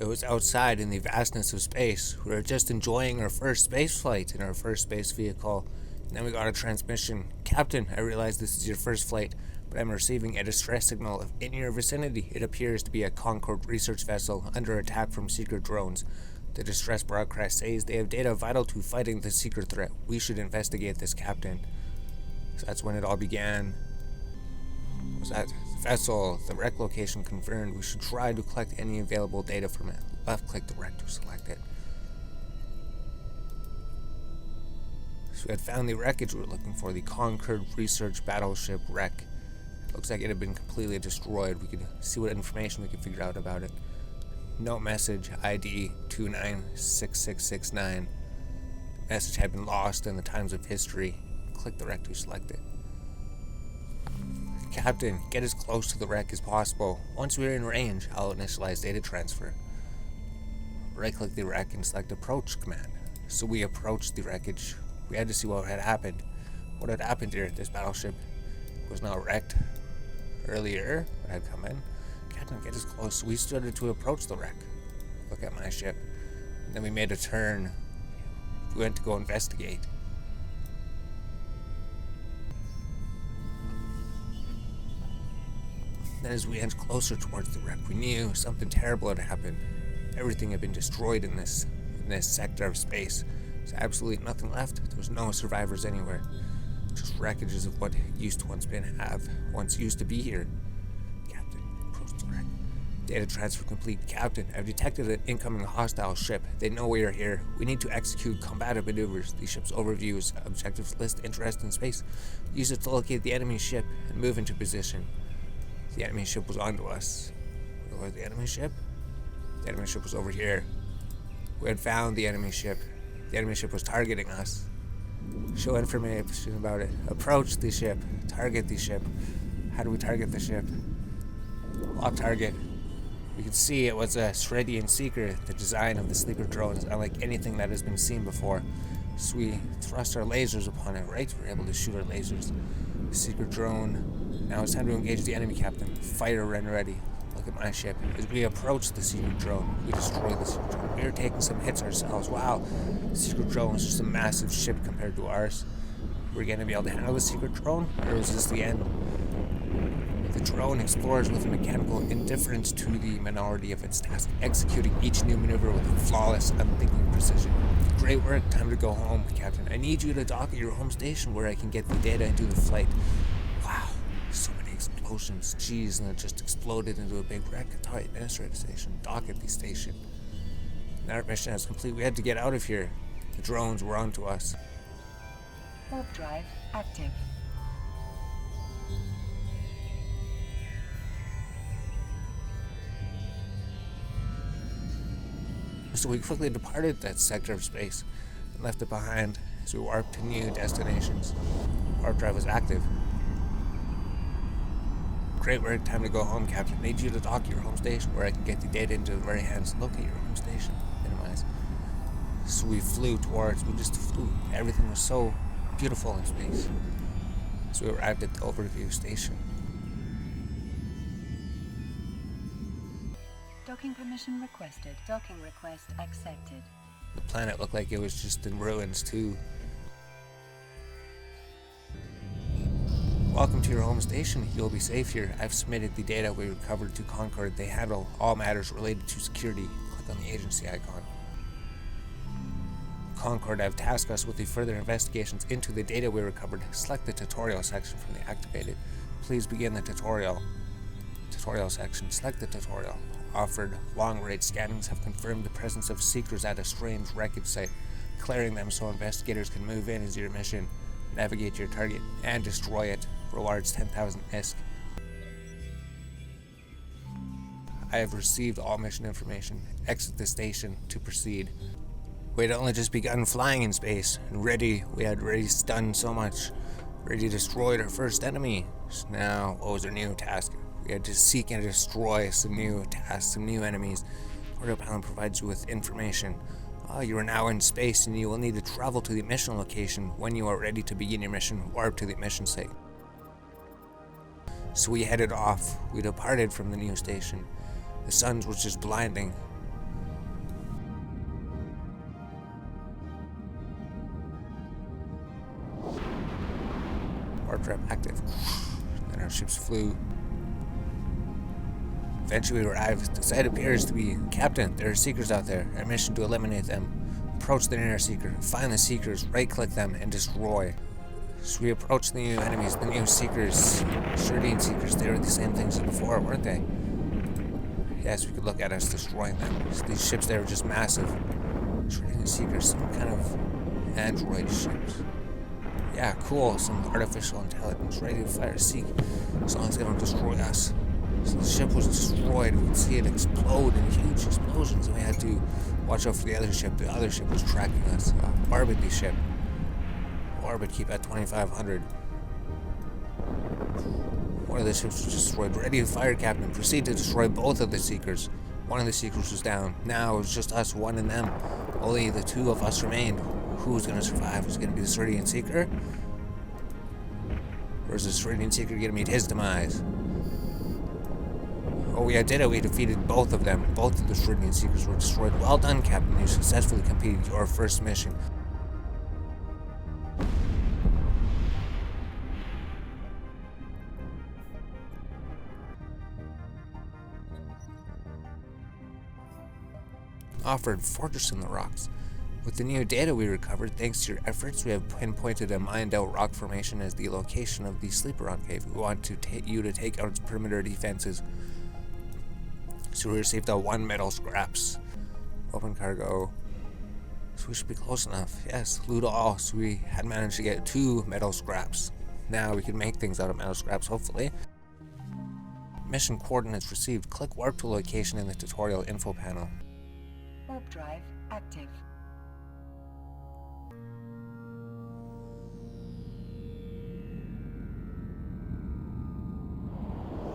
It was outside in the vastness of space. We were just enjoying our first space flight in our first space vehicle. And then we got a transmission. Captain, I realize this is your first flight, but I'm receiving a distress signal in your vicinity. It appears to be a Concord research vessel under attack from secret drones. The distress broadcast says they have data vital to fighting the secret threat. We should investigate this, Captain. So that's when it all began. Was that vessel? The wreck location confirmed. We should try to collect any available data from it. Left click the wreck to select it. So we had found the wreckage we were looking for, the Concord research battleship wreck. Looks like it had been completely destroyed. We could see what information we could figure out about it. Note message ID 296669. Message had been lost in the times of history. Click the wreck to select it. Captain, get as close to the wreck as possible. Once we're in range, I'll initialize data transfer. Right-click the wreck and select approach command. So we approached the wreckage. We had to see what had happened. What had happened here? This battleship was not wrecked earlier when I had come in. Captain, get as close. We started to approach the wreck. Look at my ship. And then we made a turn. We went to go investigate. Then as we edged closer towards the wreck, we knew something terrible had happened. Everything had been destroyed in this sector of space. There's absolutely nothing left. There was no survivors anywhere. Just wreckages of what used to once used to be here. Captain, approach the wreck. Data transfer complete. Captain, I've detected an incoming hostile ship. They know we are here. We need to execute combative maneuvers. The ship's overview is objectives list interest in space. Use it to locate the enemy ship and move into position. The enemy ship was onto us. Where was the enemy ship? The enemy ship was over here. We had found the enemy ship. The enemy ship was targeting us. Show information about it. Approach the ship. Target the ship. How do we target the ship? Lock target. We could see it was a Shredian Seeker. The design of the sleeper drone is unlike anything that has been seen before. So we thrust our lasers upon it, right? We're able to shoot our lasers. The Seeker drone. Now it's time to engage the enemy, Captain. Fighter when ready. Look at my ship. As we approach the secret drone, we destroy the secret drone. We are taking some hits ourselves. Wow. The secret drone is just a massive ship compared to ours. We're going to be able to handle the secret drone? Or is this the end? The drone explores with mechanical indifference to the minority of its task, executing each new maneuver with flawless, unthinking precision. Great work. Time to go home, Captain. I need you to dock at your home station where I can get the data and do the flight. Wow. So many explosions. Jeez, and it just exploded into a big wreck. At the administrative station. Dock at the station. Now our mission is complete. We had to get out of here. The drones were onto us. Warp drive active. So we quickly departed that sector of space and left it behind as we warped to new destinations. Warp drive was active. Great work. Time to go home, Captain. Need you to dock your home station where I can get the data into the very hands. Locate your home station. Minimize. So we flew. Everything was so beautiful in space. So we arrived at the overview station. Docking permission requested. Docking request accepted. The planet looked like it was just in ruins too. Welcome to your home station. You'll be safe here. I've submitted the data we recovered to Concord. They handle all matters related to security. Click on the agency icon. Concord have tasked us with the further investigations into the data we recovered. Select the tutorial section from the activated. Please begin the tutorial. Tutorial section. Select the tutorial. Offered long-range scannings have confirmed the presence of seekers at a strange wreckage site. Clearing them so investigators can move in is your mission. Navigate your target and destroy it. Rewards 10,000 ISK. I have received all mission information. Exit the station to proceed. We had only just begun flying in space, and we had already done so much. Already destroyed our first enemy. So now, what was our new task? We had to seek and destroy some new tasks, some new enemies. Autopilot provides you with information. You are now in space, and you will need to travel to the mission location. When you are ready to begin your mission, warp to the mission site. So we headed off. We departed from the new station. The sun was just blinding. warp drive active. Then our ships flew. Eventually we arrived. The site appears to be Captain. There are seekers out there. Our mission to eliminate them. Approach the nearest seeker. Find the seekers. Right-click them and destroy. So we approached the new enemies, the new seekers, Sardine seekers. They were the same things as before, weren't they? Yes, we could look at us destroying them. So these ships, they were just massive. Sardine seekers, some kind of android ships. Yeah, cool. Some artificial intelligence ready to fire a seek, as long as they don't destroy us. So the ship was destroyed. We could see it explode in huge explosions, and we had to watch out for the other ship. The other ship was tracking us. Barbity ship. Orbit, keep at 2500. One of the ships was destroyed. Ready to fire, Captain. Proceed to destroy both of the seekers. One of the seekers was down. Now it was just us, one and them. Only the two of us remained. Who's going to survive? Is it going to be the Sardine Seeker? Or is the Sardine Seeker going to meet his demise? Oh, we did it. We defeated both of them. Both of the Sardine Seekers were destroyed. Well done, Captain. You successfully completed your first mission. Offered Fortress in the Rocks. With the new data we recovered, thanks to your efforts, we have pinpointed a mined-out rock formation as the location of the Sleeper Enclave. We want you to take out its perimeter defenses. So we received 1 metal scraps. Open cargo. So we should be close enough. Yes, loot all. So we had managed to get 2 metal scraps. Now we can make things out of metal scraps, hopefully. Mission coordinates received. Click warp to location in the tutorial info panel. Warp drive active.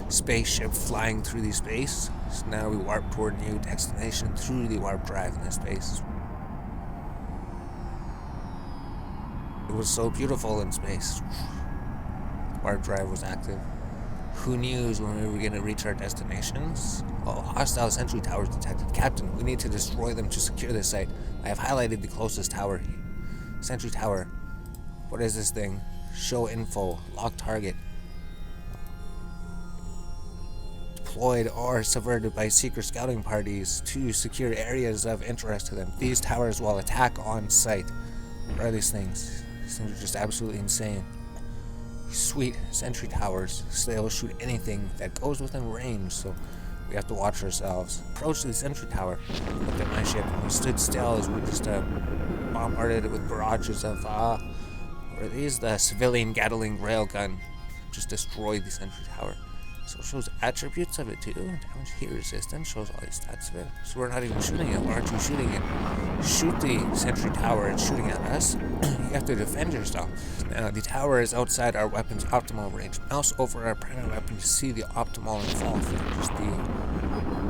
Spaceship flying through the space. So now we warp toward a new destination through the warp drive in this space. It was so beautiful in space. Warp drive was active. Who knew when we were going to reach our destinations? Oh, hostile sentry towers detected. Captain, we need to destroy them to secure this site. I have highlighted the closest tower. Sentry tower. What is this thing? Show info. Lock target. Deployed or subverted by seeker scouting parties to secure areas of interest to them. These towers will attack on site. What are these things? These things are just absolutely insane. Sweet sentry towers, so they will shoot anything that goes within range, so we have to watch ourselves. Approach the sentry tower. Looked at my ship and we stood still as we just bombarded it with barrages of what are these? The civilian Gatling railgun. Just destroyed the sentry tower. So it shows attributes of it too. Damage heat resistance, shows all these stats of it. So we're not even shooting it. Why aren't you shooting it? Shoot the sentry tower. It's shooting at us. You have to defend yourself. Now the tower is outside our weapon's optimal range. Mouse over our primary weapon to see the optimal and fall off range.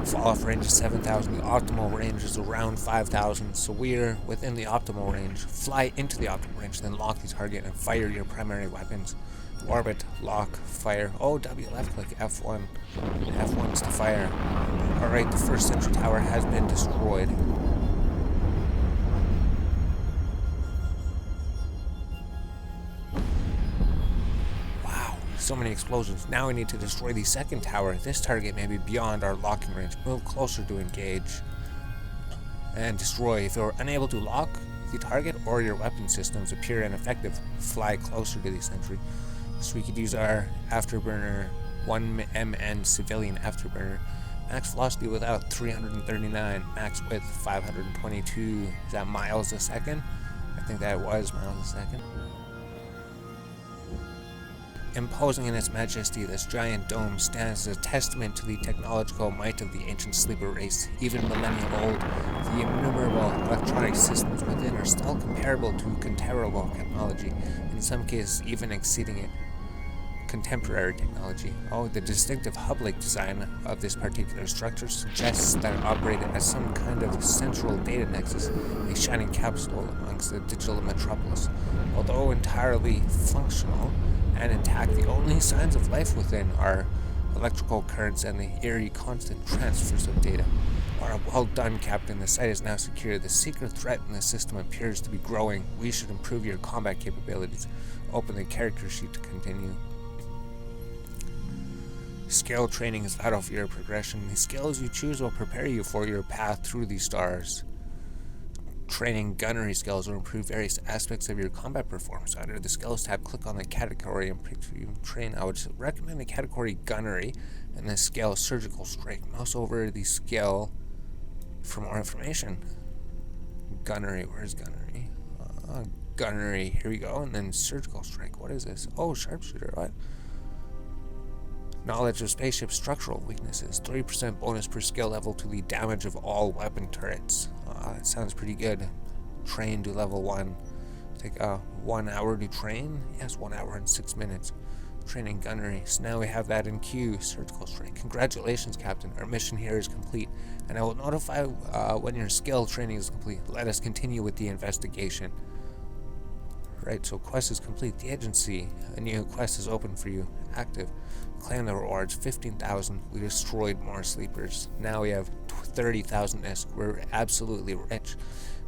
The fall off range is 7,000. The optimal range is around 5,000. So we're within the optimal range. Fly into the optimal range, then lock the target and fire your primary weapons. Orbit, lock, fire. Oh, W left click, F1. F1's to fire. Alright, the first sentry tower has been destroyed. Wow, so many explosions. Now we need to destroy the second tower. This target may be beyond our locking range. Move closer to engage. And destroy. If you're unable to lock the target or your weapon systems appear ineffective, fly closer to the sentry. So we could use our afterburner, 1MN civilian afterburner. Max velocity without 339, max width 522. Is that miles a second? I think that was miles a second. Imposing in its majesty, this giant dome stands as a testament to the technological might of the ancient sleeper race. Even millennia old, the innumerable electronic systems within are still comparable to contemporary technology, in some cases even exceeding it. Contemporary technology. Oh, the distinctive hub-like design of this particular structure suggests that it operated as some kind of central data nexus, a shining capsule amongst the digital metropolis. Although entirely functional and intact, the only signs of life within are electrical currents and the eerie constant transfers of data. Well done, Captain. The site is now secure. The secret threat in the system appears to be growing. We should improve your combat capabilities. Open the character sheet to continue. Skill training is vital for your progression. The skills you choose will prepare you for your path through the stars. Training gunnery skills will improve various aspects of your combat performance. Under the skills tab, click on the category and train. I would recommend the category gunnery and the skill surgical strike. Mouse over the skill for more information. Gunnery, where's gunnery? Gunnery, here we go, and then surgical strike. What is this? Oh, sharpshooter, what? Knowledge of spaceship structural weaknesses. 3% bonus per skill level to the damage of all weapon turrets. That sounds pretty good. Train to level 1. Take 1 hour to train? Yes, 1 hour and 6 minutes. Training gunnery. So now we have that in queue. Surgical strike. Congratulations, Captain. Our mission here is complete, and I will notify when your skill training is complete. Let us continue with the investigation. Right, so quest is complete. The agency. A new quest is open for you. Active. Claim the rewards. 15,000. We destroyed more sleepers. Now we have 30,000 ISK. We're absolutely rich.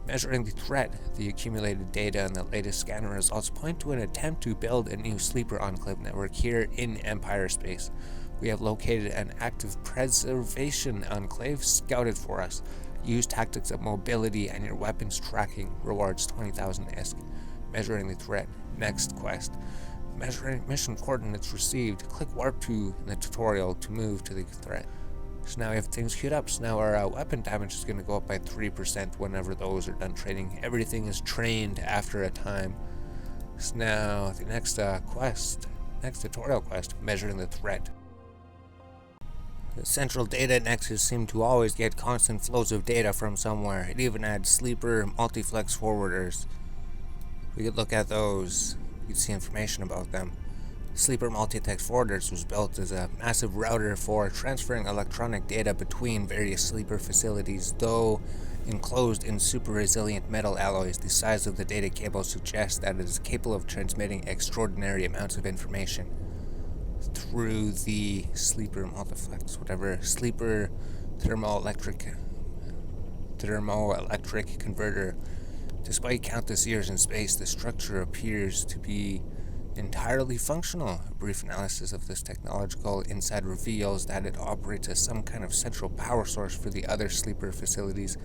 Measuring the threat, the accumulated data and the latest scanner results point to an attempt to build a new sleeper enclave network here in Empire space. We have located an active preservation enclave scouted for us. Use tactics of mobility and your weapons tracking. Rewards 20,000 ISK. Measuring the threat. Next quest. Measuring mission coordinates received. Click warp to in the tutorial to move to the threat. So now we have things queued up. So now our weapon damage is going to go up by 3% whenever those are done training. Everything is trained after a time. So now the next next tutorial quest, measuring the threat. The central data nexus seemed to always get constant flows of data from somewhere. It even had sleeper multiflex forwarders. We could look at those. You can see information about them. Sleeper Multitext Forwarders was built as a massive router for transferring electronic data between various sleeper facilities. Though enclosed in super resilient metal alloys, the size of the data cable suggests that it is capable of transmitting extraordinary amounts of information through the sleeper multiplex, whatever, sleeper thermoelectric converter. Despite countless years in space, the structure appears to be entirely functional. A brief analysis of this technological inside reveals that it operates as some kind of central power source for the other sleeper facilities.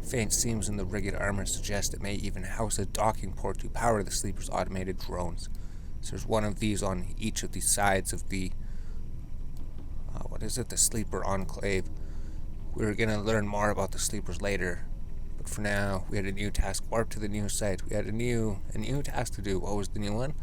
Faint seams in the rigged armor suggest it may even house a docking port to power the sleeper's automated drones. So there's one of these on each of the sides of the the sleeper enclave. We're gonna learn more about the sleepers later. But for now, we had a new task. Warp to the new site. We had a new task to do. What was the new one?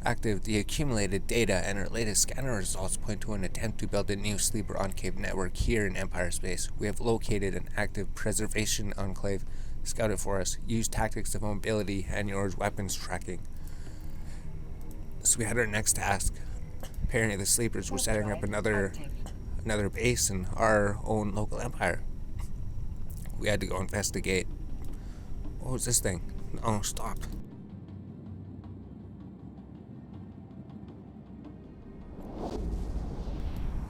Active. The accumulated data and our latest scanner results point to an attempt to build a new sleeper enclave network here in Empire space. We have located an active preservation enclave scouted for us. Use tactics of mobility and your weapons tracking. So we had our next task. Apparently the sleepers were setting up another base in our own local empire. We had to go investigate. What was this thing? Oh, stop.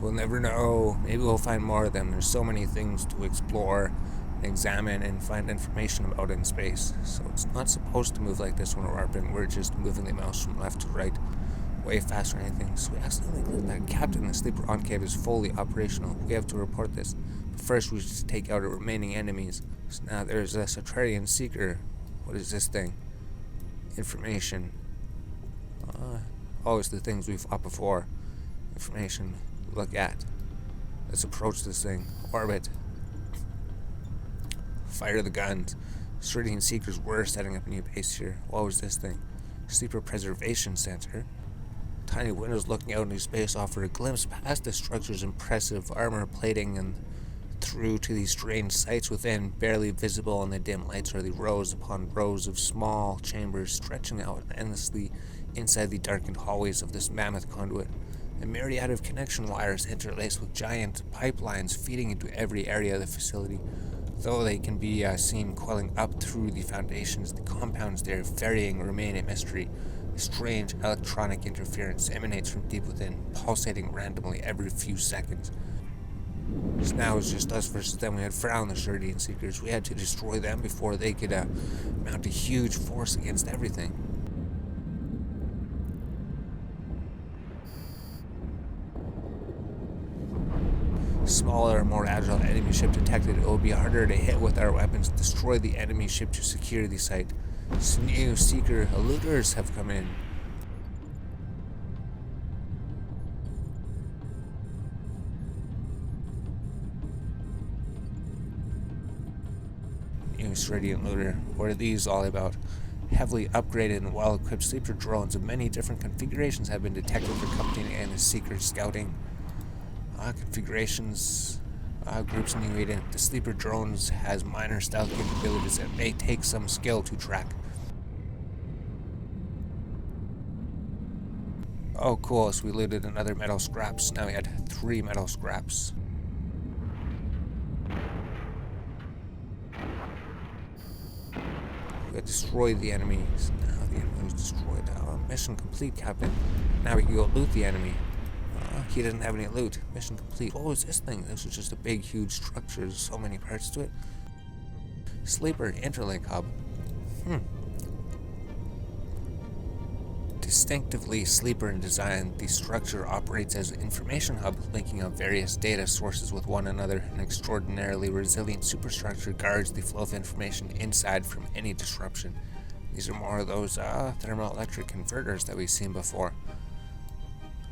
We'll never know. Maybe we'll find more of them. There's so many things to explore, examine, and find information about in space. So it's not supposed to move like this when we're warping. We're just moving the mouse from left to right way faster than anything. So we accidentally clicked that Captain. The sleeper enclave is fully operational. We have to report this. But first we should take out our remaining enemies. So now there's a Satrarian Seeker. What is this thing? Information. Always the things we've fought before. Information. Look at. Let's approach this thing. Orbit. Fire the guns. Satrarian Seekers were setting up a new base here. What was this thing? Sleeper Preservation Center. Tiny windows looking out into space offer a glimpse past the structure's impressive armor plating and through to these strange sights within. Barely visible in the dim lights are the rows upon rows of small chambers stretching out endlessly inside the darkened hallways of this mammoth conduit. A myriad of connection wires interlaced with giant pipelines feeding into every area of the facility. Though they can be seen coiling up through the foundations, the compounds there varying remain a mystery. Strange electronic interference emanates from deep within, pulsating randomly every few seconds. So now it's just us versus them. We had found the Shardian Seekers. We had to destroy them before they could mount a huge force against everything. Smaller, more agile enemy ship detected. It will be harder to hit with our weapons. Destroy the enemy ship to secure the site. New Seeker eluders have come in. Radiant looter. What are these all about? Heavily upgraded and well-equipped sleeper drones of many different configurations have been detected for company and the Seeker scouting. Configurations. Groups new agent. The sleeper drones has minor stealth capabilities that may take some skill to track. Oh cool, so we looted another metal scraps. Now we had 3 metal scraps. We had destroyed the enemies. Now the enemy was destroyed. Mission complete, Captain. Now we can go loot the enemy. He doesn't have any loot. Mission complete. What was this thing? This was just a big, huge structure. There's so many parts to it. Sleeper interlink hub. Distinctively sleeper in design, the structure operates as an information hub, linking up various data sources with one another. An extraordinarily resilient superstructure guards the flow of information inside from any disruption. These are more of those thermoelectric converters that we've seen before.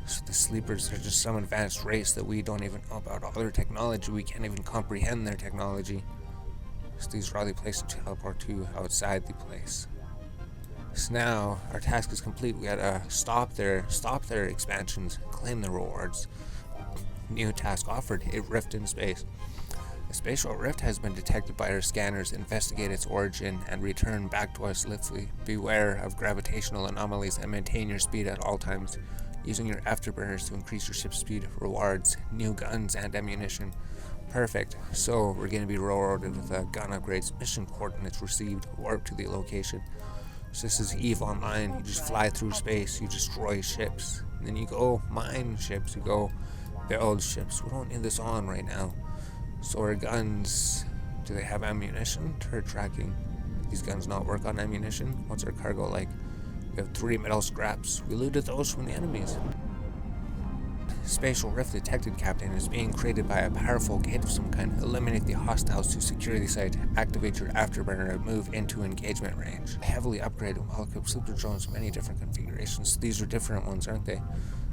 So the sleepers are just some advanced race that we don't even know about. All their technology, we can't even comprehend their technology. So these are all the places to teleport to outside the place. So now our task is complete. We gotta stop their expansions, claim the rewards. New task offered: a rift in space. A spatial rift has been detected by our scanners. Investigate its origin and return back to us swiftly. Beware of gravitational anomalies and maintain your speed at all times. Using your afterburners to increase your ship's speed. Rewards: new guns and ammunition. Perfect. So we're going to be rewarded with gun upgrades. Mission coordinates received. Warp to the location. So this is EVE Online. You just fly through space. You destroy ships. And then you go mine ships. You go build ships. We don't need this on right now. So our guns, do they have ammunition? Turret tracking. These guns not work on ammunition? What's our cargo like? We have 3 metal scraps. We looted those from the enemies. Spatial rift detected, Captain. Is being created by a powerful gate of some kind. Eliminate the hostiles to secure the site. Activate your afterburner and move into engagement range. Heavily upgraded, well-equipped sleeper drones, many different configurations. These are different ones, aren't they?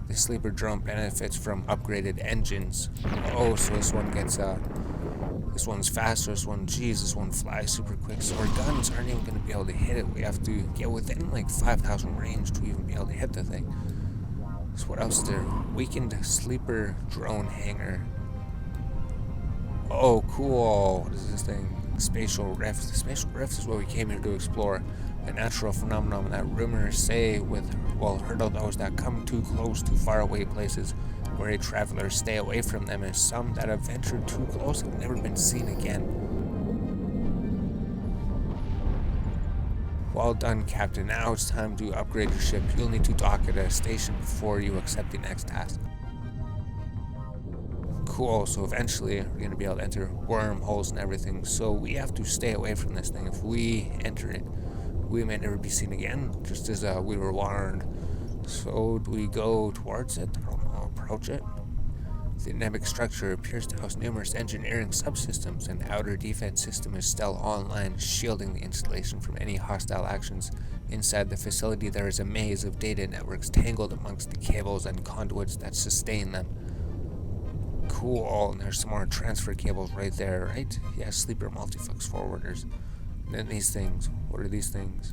The sleeper drone benefits from upgraded engines. Oh, so this one gets this one's faster. This one flies super quick. So our guns aren't even going to be able to hit it. We have to get within like 5,000 range to even be able to hit the thing. So what else is there? Weakened sleeper drone hangar. Oh, cool. What is this thing? Spatial rift. The spatial rift is what we came here to explore. A natural phenomenon that rumors say hurdle those that come too close to faraway places. Wary travelers stay away from them, and some that have ventured too close have never been seen again. Well done, Captain. Now it's time to upgrade your ship. You'll need to dock at a station before you accept the next task. Cool, so eventually we're going to be able to enter wormholes and everything, so we have to stay away from this thing. If we enter it, we may never be seen again, just as we were warned. So do we go towards it? I don't know, approach it? The dynamic structure appears to house numerous engineering subsystems. An outer defense system is still online, shielding the installation from any hostile actions. Inside the facility there is a maze of data networks tangled amongst the cables and conduits that sustain them. Cool, and there's some more transfer cables right there, right? Yeah, sleeper multiflux forwarders. And then these things. What are these things?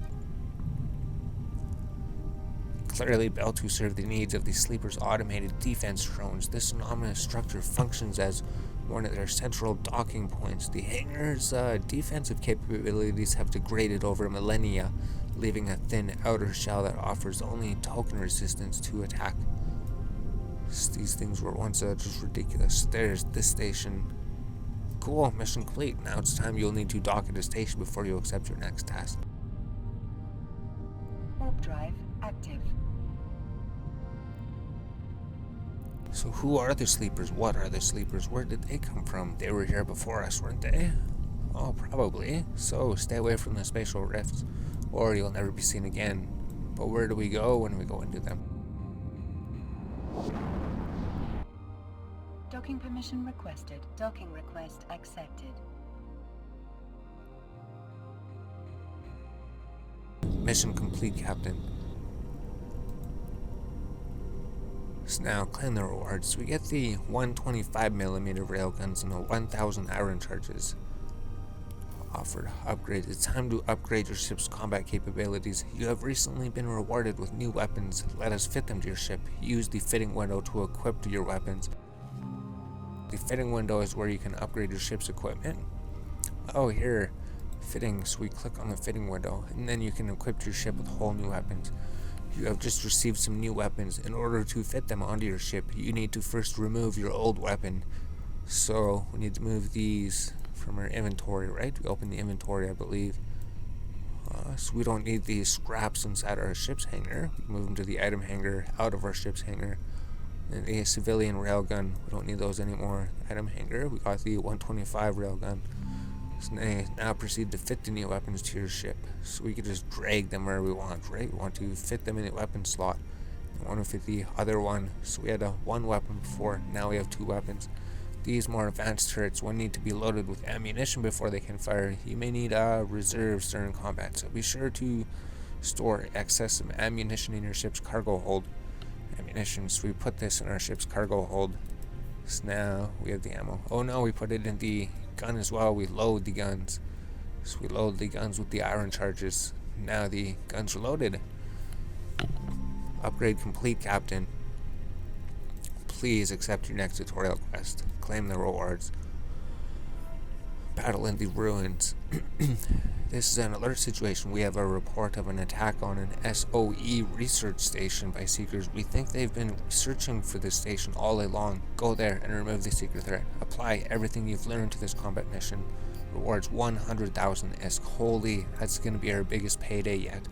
Clearly built to serve the needs of the sleeper's automated defense drones, this anomalous structure functions as one of their central docking points. The hangar's defensive capabilities have degraded over millennia, leaving a thin outer shell that offers only token resistance to attack. These things were once just ridiculous. There's this station. Cool, mission complete. Now it's time you'll need to dock at a station before you accept your next task. Warp drive active. So who are the sleepers? What are the sleepers? Where did they come from? They were here before us, weren't they? Oh, probably. So stay away from the spatial rifts, or you'll never be seen again. But where do we go when we go into them? Docking permission requested. Docking request accepted. Mission complete, Captain. So now, claim the rewards. We get the 125mm railguns and the 1000 iron charges. Offered upgrade. It's time to upgrade your ship's combat capabilities. You have recently been rewarded with new weapons. Let us fit them to your ship. Use the fitting window to equip your weapons. The fitting window is where you can upgrade your ship's equipment. Oh, here. Fittings. We click on the fitting window, and then you can equip your ship with whole new weapons. You have just received some new weapons. In order to fit them onto your ship, you need to first remove your old weapon. So, we need to move these from our inventory, right? We open the inventory, I believe. So we don't need these scraps inside our ship's hangar. We move them to the item hangar, out of our ship's hangar. And the civilian railgun, we don't need those anymore. Item hangar, we got the 125 railgun. So now proceed to fit the new weapons to your ship. So we can just drag them where we want, right? We want to fit them in a weapon slot. We want to fit the other one. So we had one weapon before, now we have two weapons. These more advanced turrets will need to be loaded with ammunition before they can fire. You may need reserves during combat, so be sure to store excess of ammunition in your ship's cargo hold. Ammunition, so we put this in our ship's cargo hold. So now we have the ammo. Oh no, we put it in the gun as well. We load the guns. So we load the guns with the iron charges. Now the guns are loaded. Upgrade complete, Captain. Please accept your next tutorial quest. Claim the rewards. Battle in the ruins. This is an alert situation. We have a report of an attack on an SOE research station by seekers. We think they've been searching for this station all day long. Go there and remove the secret threat. Apply everything you've learned to this combat mission. Rewards 100,000 ESC. Holy, that's going to be our biggest payday yet.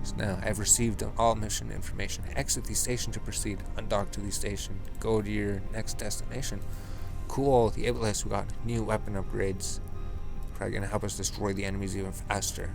So now, I've received all mission information. Exit the station to proceed. Undock to the station. Go to your next destination. Cool, the ableist, we got new weapon upgrades. Probably gonna help us destroy the enemies even faster.